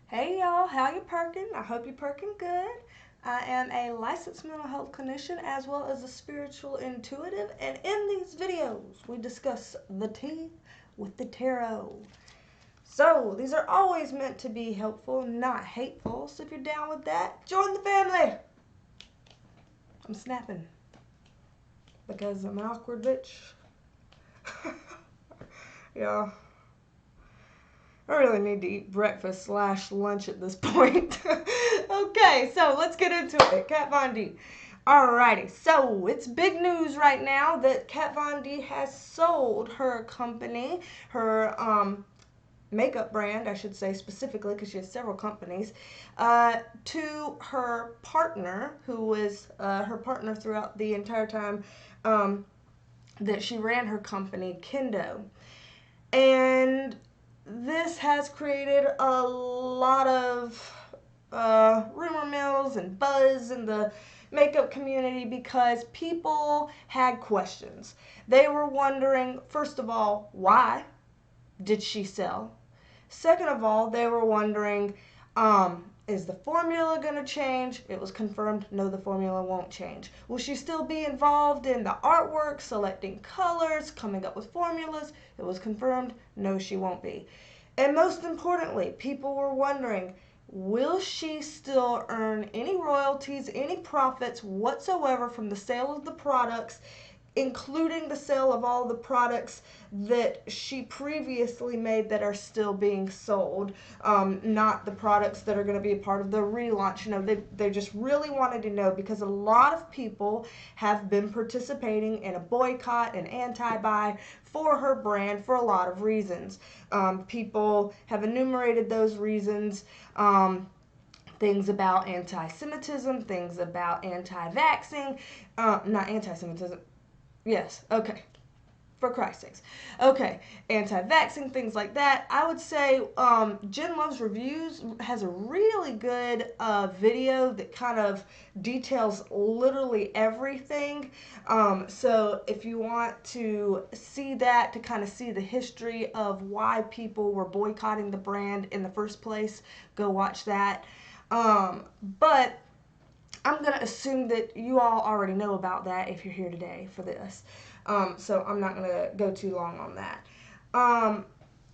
Hey y'all, how you perking? I hope you're perking good. I am a licensed mental health clinician as well as a spiritual intuitive, and in these videos we discuss the tea with the tarot. So, these are always meant to be helpful, not hateful. So if you're down with that, join the family. I'm snapping because I'm an awkward bitch. Yeah. I really need to eat breakfast slash lunch at this point. Okay, so let's get into it. Kat Von D. Alrighty, so it's big news right now that Kat Von D has sold her company, her makeup brand, I should say specifically, because she has several companies, to her partner, who was her partner throughout the entire time that she ran her company, Kendo. And this has created a lot of rumor mills and buzz in the makeup community because people had questions. They were wondering, first of all, why did she sell? Second of all, they were wondering, is the formula going to change? It was confirmed, no, the formula won't change. Will she still be involved in the artwork, selecting colors, coming up with formulas? It was confirmed, no, she won't be. And most importantly, people were wondering, will she still earn any royalties, any profits whatsoever from the sale of the products, including the sale of all the products that she previously made that are still being sold, not the products that are going to be a part of the relaunch. You know, they just really wanted to know because a lot of people have been participating in a boycott and anti-buy for her brand for a lot of reasons. People have enumerated those reasons. Things about anti-Semitism, things about anti-vaxxing, not anti-Semitism, yes, okay. For Christ's sakes. Okay, anti-vaxxing, things like that. I would say Jen Loves Reviews has a really good video that kind of details literally everything. So if you want to see that, to kind of see the history of why people were boycotting the brand in the first place, go watch that. But I'm going to assume that you all already know about that if you're here today for this. So I'm not going to go too long on that.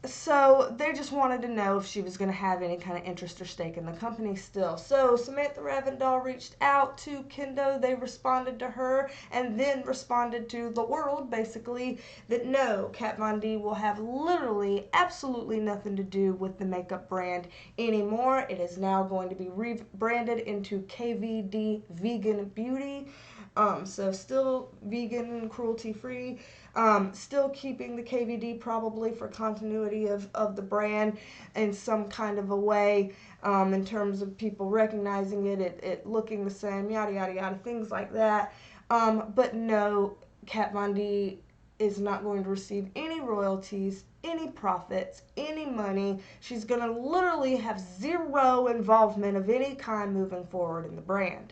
So they just wanted to know if she was going to have any kind of interest or stake in the company still. So Samantha Ravindal reached out to Kendo. They responded to her and then responded to the world, basically, that no, Kat Von D will have literally absolutely nothing to do with the makeup brand anymore. It is now going to be rebranded into KVD Vegan Beauty. So still vegan, cruelty-free, still keeping the KVD probably for continuity of the brand in some kind of a way, in terms of people recognizing it looking the same, yada, yada, yada, things like that. But no, Kat Von D is not going to receive any royalties, any profits, any money. She's going to literally have zero involvement of any kind moving forward in the brand.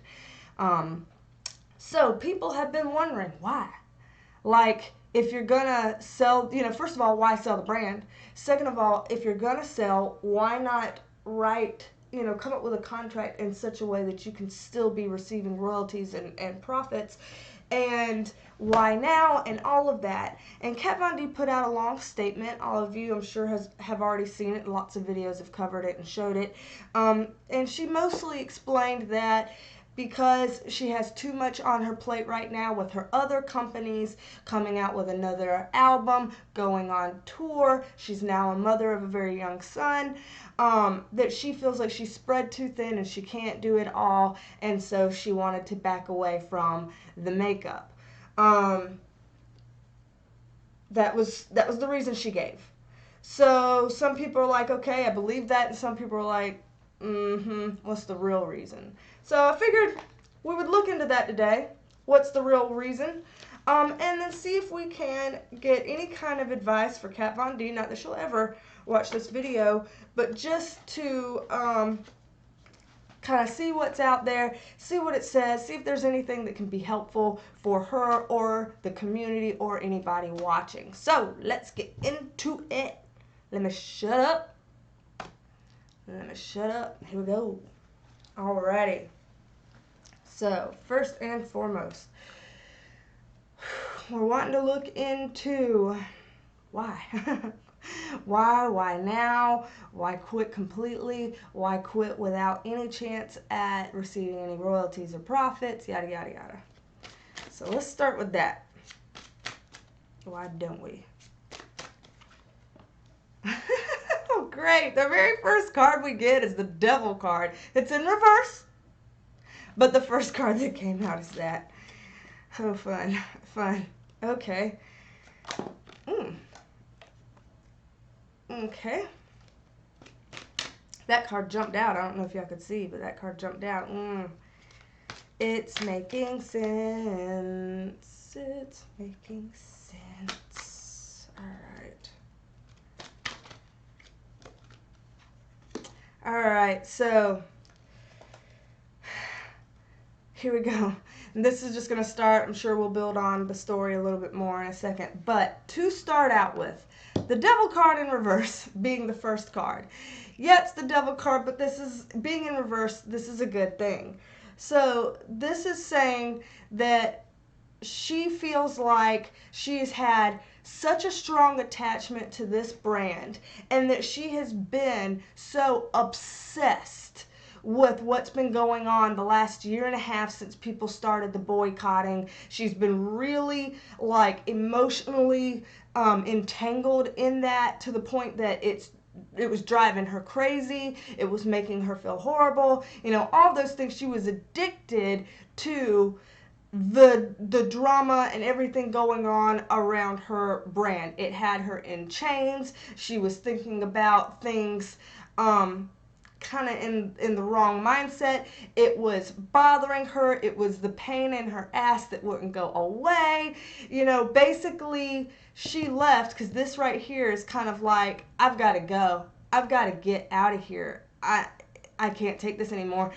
So people have been wondering why. Like, if you're gonna sell, first of all, why sell the brand? Second of all, if you're gonna sell, why not write, come up with a contract in such a way that you can still be receiving royalties and profits? And why now? And all of that. And Kat Von D put out a long statement. All of you, I'm sure, have already seen it. Lots of videos have covered it and showed it. And she mostly explained that because she has too much on her plate right now with her other companies, coming out with another album, going on tour. She's now a mother of a very young son, that she feels like she's spread too thin and she can't do it all, and so she wanted to back away from the makeup. That was the reason she gave. So some people are like, okay, I believe that, and some people are like, what's the real reason? So I figured we would look into that today. What's the real reason? And then see if we can get any kind of advice for Kat Von D. Not that she'll ever watch this video, but just to kind of see what's out there, see what it says, see if there's anything that can be helpful for her or the community or anybody watching. So let's get into it. Let me shut up I'm gonna shut up. Here we go. Alrighty. So, first and foremost, we're wanting to look into why. Why now? Why quit completely? Why quit without any chance at receiving any royalties or profits? Yada, yada, yada. So let's start with that. Why don't we? Oh, great. The very first card we get is the Devil card. It's in reverse, but the first card that came out is that. Oh, fun. Fun. Okay. Okay. That card jumped out. I don't know if y'all could see, but that card jumped out. It's making sense. It's making sense. Alright. Alright, so here we go. And this is just going to start. I'm sure we'll build on the story a little bit more in a second. But to start out with, the Devil card in reverse being the first card. Yeah, it's the Devil card, but this is, being in reverse, this is a good thing. So this is saying that she feels like she's had such a strong attachment to this brand and that she has been so obsessed with what's been going on the last year and a half since people started the boycotting. She's been really like emotionally entangled in that to the point that it was driving her crazy. It was making her feel horrible. You know, all those things. She was addicted to the drama and everything going on around her brand. It had her in chains. She was thinking about things kind of in the wrong mindset. It was bothering her. It was the pain in her ass that wouldn't go away. You know, basically she left because this right here is kind of like, I've got to go. I've got to get out of here. I can't take this anymore.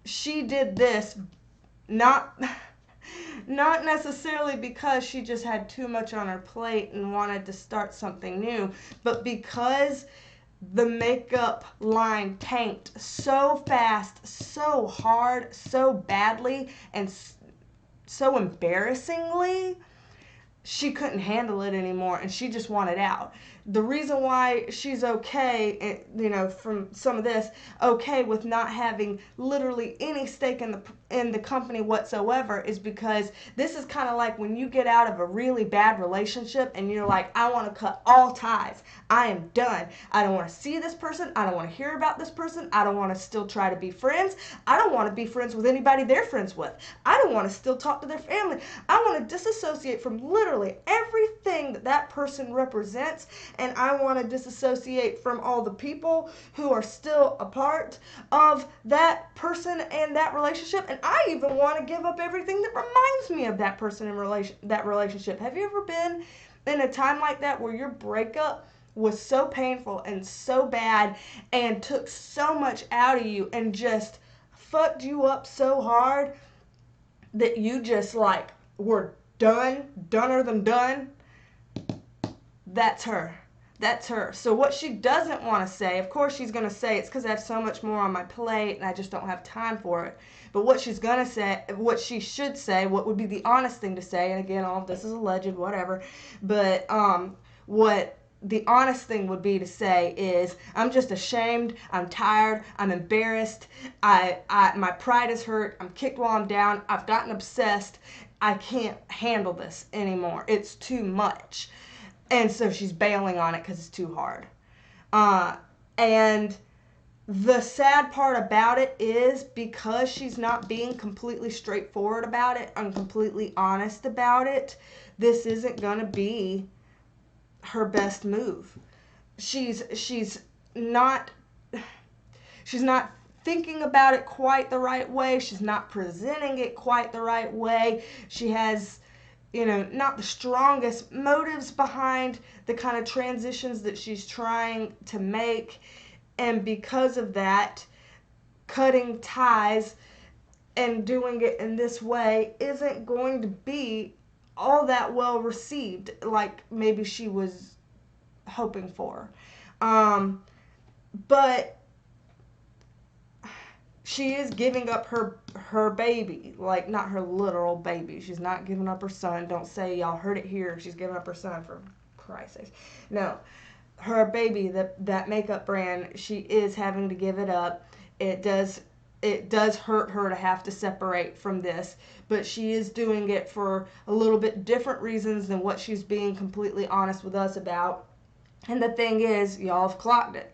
She did this not necessarily because she just had too much on her plate and wanted to start something new, but because the makeup line tanked so fast, so hard, so badly, and so embarrassingly, she couldn't handle it anymore and she just wanted out. The reason why she's okay, you know, from some of this, okay with not having literally any stake in the company whatsoever is because this is kind of like when you get out of a really bad relationship and you're like, I want to cut all ties. I am done. I don't want to see this person. I don't want to hear about this person. I don't want to still try to be friends. I don't want to be friends with anybody they're friends with. I don't want to still talk to their family. I want to disassociate from literally everything that that person represents, and I want to disassociate from all the people who are still a part of that person and that relationship, and I even want to give up everything that reminds me of that person and that relationship. Have you ever been in a time like that where your breakup was so painful and so bad and took so much out of you and just fucked you up so hard that you just like were doner than done? That's her. That's her. So what she doesn't want to say, of course she's going to say it's because I have so much more on my plate and I just don't have time for it. But what she's going to say, what she should say, what would be the honest thing to say, and again, all of this is alleged, whatever, but what the honest thing would be to say is, I'm just ashamed, I'm tired, I'm embarrassed, my pride is hurt, I'm kicked while I'm down, I've gotten obsessed, I can't handle this anymore, it's too much. And so she's bailing on it because it's too hard. And the sad part about it is because she's not being completely straightforward about it and completely honest about it, this isn't going to be her best move. She's not thinking about it quite the right way. She's not presenting it quite the right way. She has, you know, not the strongest motives behind the kind of transitions that she's trying to make. And because of that, cutting ties and doing it in this way isn't going to be all that well received like maybe she was hoping for. but she is giving up her baby, like not her literal baby. She's not giving up her son. Don't say y'all heard it here. She's giving up her son, for Christ's sake. No, her baby, that makeup brand, she is having to give it up. It does hurt her to have to separate from this, but she is doing it for a little bit different reasons than what she's being completely honest with us about. And the thing is, y'all have clocked it.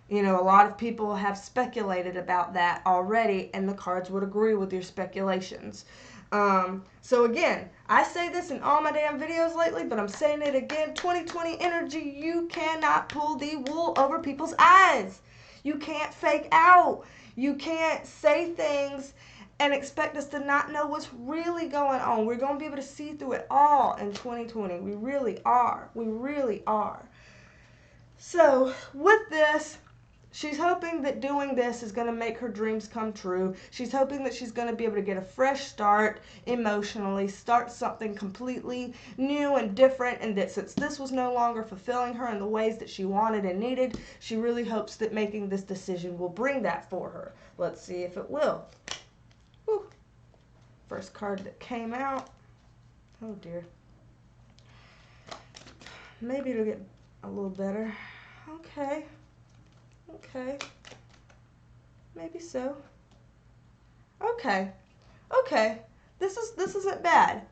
You know, a lot of people have speculated about that already, and the cards would agree with your speculations. So again, I say this in all my damn videos lately, but I'm saying it again. 2020 energy, you cannot pull the wool over people's eyes. You can't fake out. You can't say things and expect us to not know what's really going on. We're going to be able to see through it all in 2020. We really are. We really are. So with this, she's hoping that doing this is going to make her dreams come true. She's hoping that she's going to be able to get a fresh start emotionally, start something completely new and different, and that since this was no longer fulfilling her in the ways that she wanted and needed, she really hopes that making this decision will bring that for her. Let's see if it will. Whew. First card that came out. Oh dear. Maybe it'll get a little better. Okay. Okay. Maybe so. Okay. Okay. This isn't bad.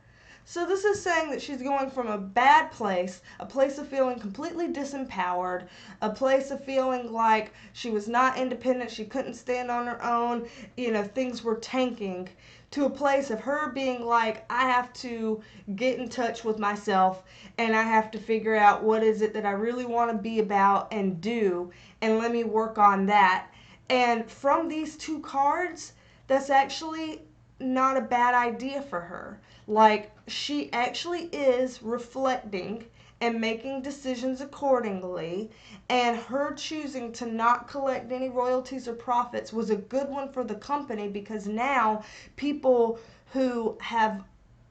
So this is saying that she's going from a bad place, a place of feeling completely disempowered, a place of feeling like she was not independent, she couldn't stand on her own, you know, things were tanking, to a place of her being like, I have to get in touch with myself and I have to figure out what is it that I really want to be about and do, and let me work on that. And from these two cards, that's actually not a bad idea for her. Like, she actually is reflecting and making decisions accordingly, and her choosing to not collect any royalties or profits was a good one for the company, because now people who have,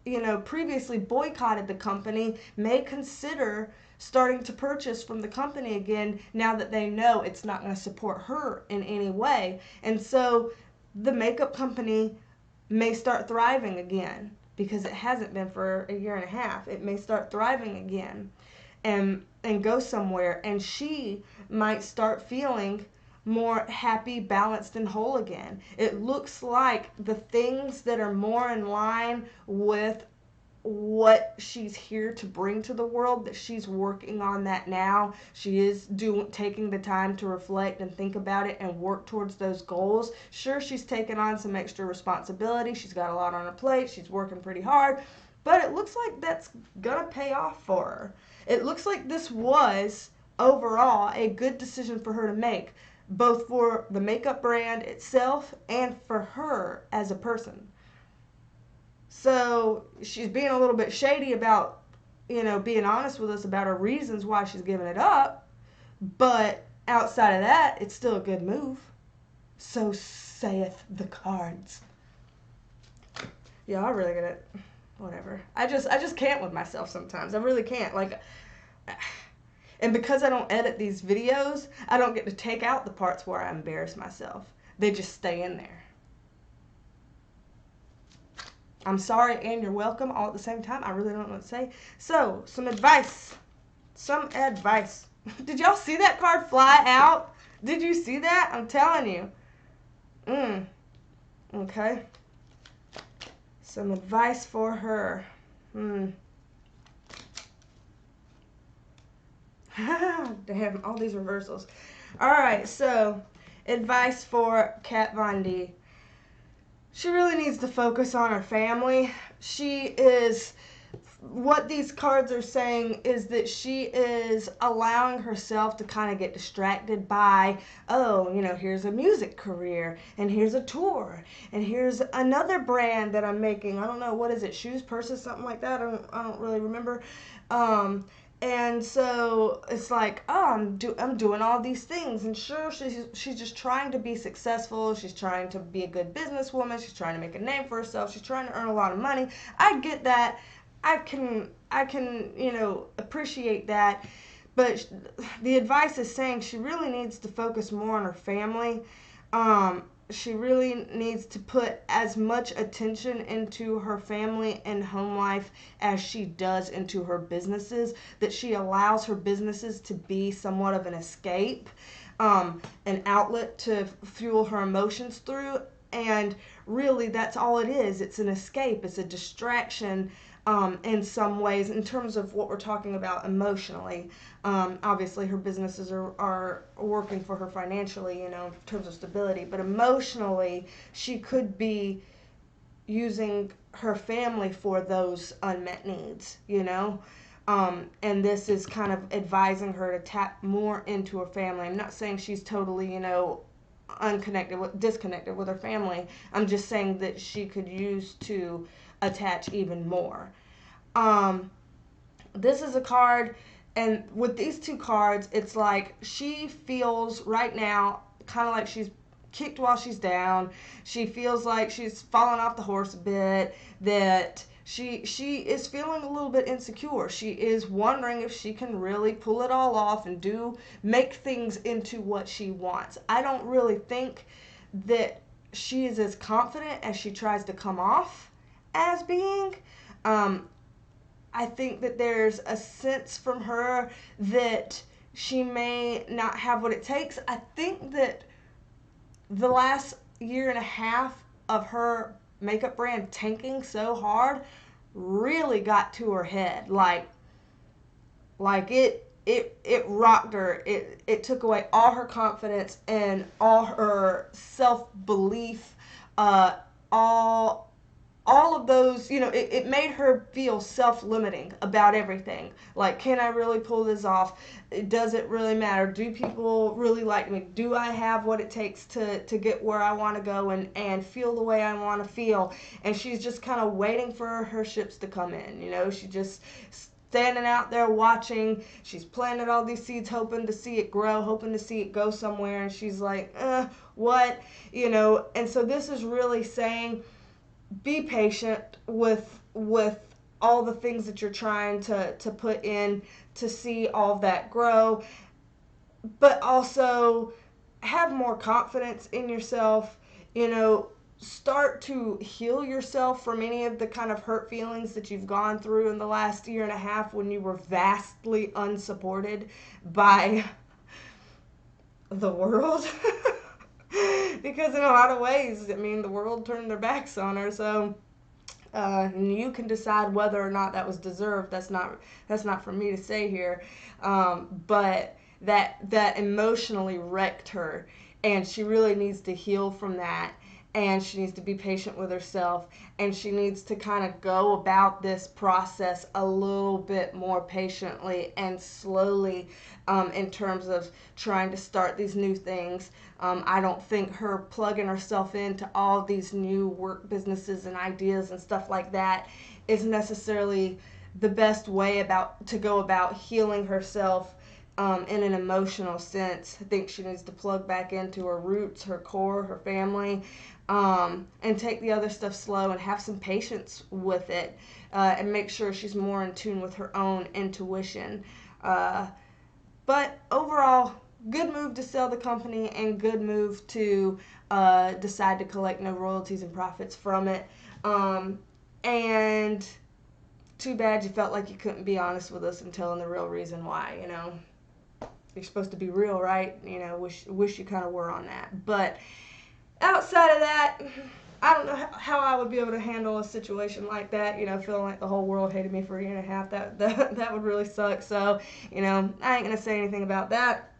you know, previously boycotted the company may consider starting to purchase from the company again now that they know it's not going to support her in any way. And so the makeup company may start thriving again, because it hasn't been for a year and a half. It may start thriving again and go somewhere, and she might start feeling more happy, balanced, and whole again. It looks like the things that are more in line with what she's here to bring to the world, that she's working on that now. She is taking the time to reflect and think about it and work towards those goals. Sure, she's taken on some extra responsibility. She's got a lot on her plate. She's working pretty hard, but it looks like that's gonna pay off for her. It looks like this was overall a good decision for her to make, both for the makeup brand itself and for her as a person. So she's being a little bit shady about, you know, being honest with us about her reasons why she's giving it up. But outside of that, it's still a good move. So saith the cards. Yeah, I really get it. Whatever. I just can't with myself sometimes. I really can't. Like, and because I don't edit these videos, I don't get to take out the parts where I embarrass myself. They just stay in there. I'm sorry and you're welcome all at the same time. I really don't know what to say. So, some advice. Some advice. Did y'all see that card fly out? Did you see that? I'm telling you. Okay. Some advice for her. Damn, all these reversals. Alright, so, advice for Kat Von D. She really needs to focus on her family. What these cards are saying is that she is allowing herself to kind of get distracted by, oh, you know, here's a music career, and here's a tour, and here's another brand that I'm making. I don't know, what is it, shoes, purses, something like that? I don't really remember. And so it's like, oh, I'm doing all these things, and sure, she's just trying to be successful. She's trying to be a good businesswoman. She's trying to make a name for herself. She's trying to earn a lot of money. I get that. I can, you know, appreciate that. but the advice is saying she really needs to focus more on her family. She really needs to put as much attention into her family and home life as she does into her businesses, that she allows her businesses to be somewhat of an escape, an outlet to fuel her emotions through. And really, that's all it is. It's an escape, it's a distraction. In some ways, in terms of what we're talking about emotionally. Obviously, her businesses are working for her financially, in terms of stability. But emotionally, she could be using her family for those unmet needs, And this is kind of advising her to tap more into her family. I'm not saying she's totally, disconnected with her family. I'm just saying that she could use to attach even more. This is a card, and with these two cards, it's like she feels right now kind of like she's kicked while she's down. She feels like she's fallen off the horse a bit, that she is feeling a little bit insecure. She is wondering if she can really pull it all off and make things into what she wants. I don't really think that she is as confident as she tries to come off as being. I think that there's a sense from her that she may not have what it takes. I think that the last year and a half of her makeup brand tanking so hard really got to her head. Like it rocked her. It took away all her confidence and all her self-belief, all of those, it made her feel self-limiting about everything. Like, can I really pull this off? Does it really matter? Do people really like me? Do I have what it takes to get where I want to go and feel the way I want to feel? And she's just kind of waiting for her ships to come in. She just standing out there watching. She's planted all these seeds, hoping to see it grow, hoping to see it go somewhere. And she's like, what? And so this is really saying, be patient with all the things that you're trying to put in to see all of that grow, but also have more confidence in yourself. Start to heal yourself from any of the kind of hurt feelings that you've gone through in the last year and a half when you were vastly unsupported by the world. Because in a lot of ways, the world turned their backs on her. So you can decide whether or not that was deserved. That's not for me to say here. But that emotionally wrecked her, and she really needs to heal from that. And she needs to be patient with herself, and she needs to kind of go about this process a little bit more patiently and slowly, in terms of trying to start these new things. I don't think her plugging herself into all these new work businesses and ideas and stuff like that is necessarily the best way to go about healing herself. In an emotional sense. I think she needs to plug back into her roots, her core, her family, and take the other stuff slow and have some patience with it, and make sure she's more in tune with her own intuition. But overall, good move to sell the company, and good move to decide to collect no royalties and profits from it. And too bad you felt like you couldn't be honest with us and telling the real reason why, You're supposed to be real, right? Wish you kind of were on that. But outside of that, I don't know how I would be able to handle a situation like that, feeling like the whole world hated me for a year and a half. That would really suck. So, I ain't going to say anything about that.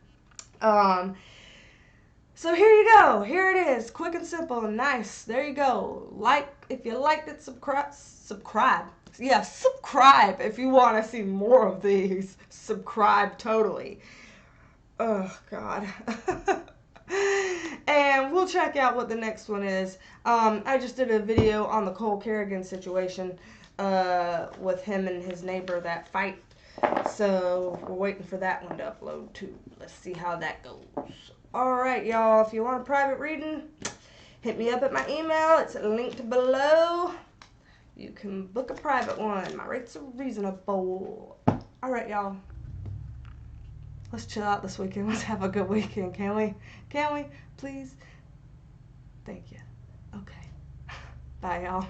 So here you go. Here it is. Quick and simple and nice. There you go. If you liked it, subscribe. Yeah, subscribe if you want to see more of these. Subscribe totally. Oh, God. And we'll check out what the next one is. I just did a video on the Cole Kerrigan situation with him and his neighbor, that fight. So we're waiting for that one to upload too. Let's see how that goes. Alright, y'all. If you want a private reading, hit me up at my email. It's linked below. You can book a private one. My rates are reasonable. Alright, y'all. let's chill out this weekend. Let's have a good weekend, can we? Can we? Please? Thank you. Okay. Bye, y'all.